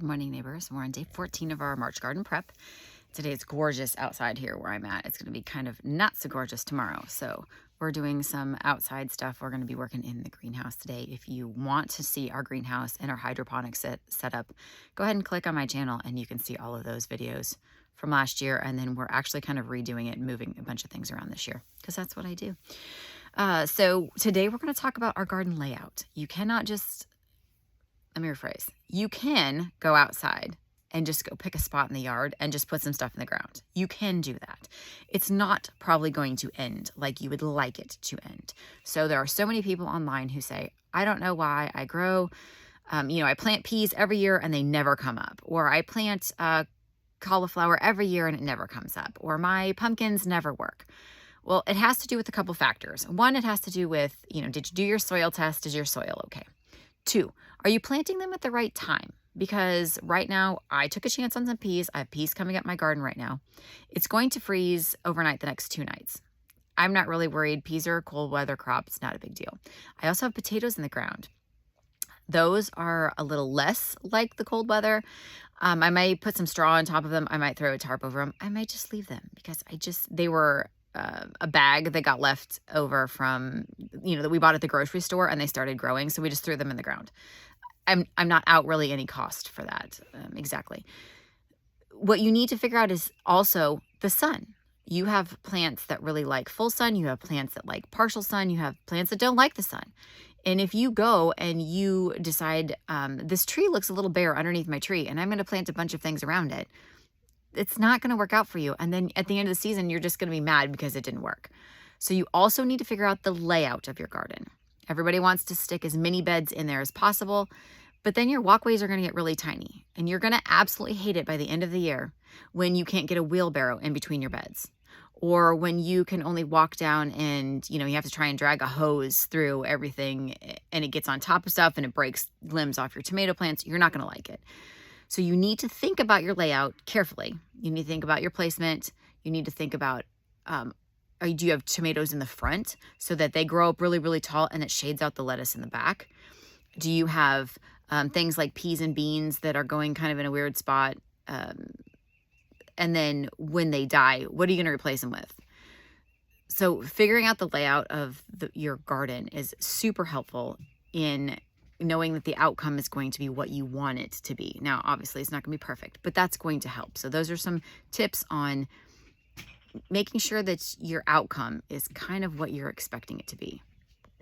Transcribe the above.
Good morning, neighbors. We're on day 14 of our March garden prep. Today it's gorgeous outside here where I'm at. It's going to be kind of not so gorgeous tomorrow. So we're doing some outside stuff. We're going to be working in the greenhouse today. If you want to see our greenhouse and our hydroponics setup, go ahead and click on my channel and you can see all of those videos from last year. And then we're actually kind of redoing it and moving a bunch of things around this year because that's what I do. So today we're going to talk about our garden layout. You cannot just, let me rephrase, you can go outside and just go pick a spot in the yard and just put some stuff in the ground. You can do that. It's not probably going to end like you would like it to end. So there are so many people online who say, I don't know why I grow, I plant peas every year and they never come up. Or I plant cauliflower every year and it never comes up. Or my pumpkins never work. Well, it has to do with a couple factors. One, it has to do with, did you do your soil test? Is your soil okay? 2, are you planting them at the right time? Because right now I took a chance on some peas. I have peas coming up my garden right now. It's going to freeze overnight the next 2 nights. I'm not really worried. Peas are a cold weather crop. It's not a big deal. I also have potatoes in the ground. Those are a little less like the cold weather. I might put some straw on top of them. I might throw a tarp over them. I might just leave them because they were a bag that got left over from, that we bought at the grocery store and they started growing. So we just threw them in the ground. I'm not out really any cost for that. Exactly. What you need to figure out is also the sun. You have plants that really like full sun. You have plants that like partial sun. You have plants that don't like the sun. And if you go and you decide, this tree looks a little bare underneath my tree and I'm going to plant a bunch of things around it, it's not going to work out for you. And then at the end of the season, you're just going to be mad because it didn't work. So you also need to figure out the layout of your garden. Everybody wants to stick as many beds in there as possible, but then your walkways are going to get really tiny and you're going to absolutely hate it by the end of the year when you can't get a wheelbarrow in between your beds, or when you can only walk down and, you have to try and drag a hose through everything and it gets on top of stuff and it breaks limbs off your tomato plants. You're not going to like it. So you need to think about your layout carefully. You need to think about your placement. You need to think about, do you have tomatoes in the front so that they grow up really, really tall and it shades out the lettuce in the back? Do you have things like peas and beans that are going kind of in a weird spot? And then when they die, what are you going to replace them with? So figuring out the layout of your garden is super helpful in knowing that the outcome is going to be what you want it to be. Now, obviously, it's not going to be perfect, but that's going to help. So those are some tips on making sure that your outcome is kind of what you're expecting it to be.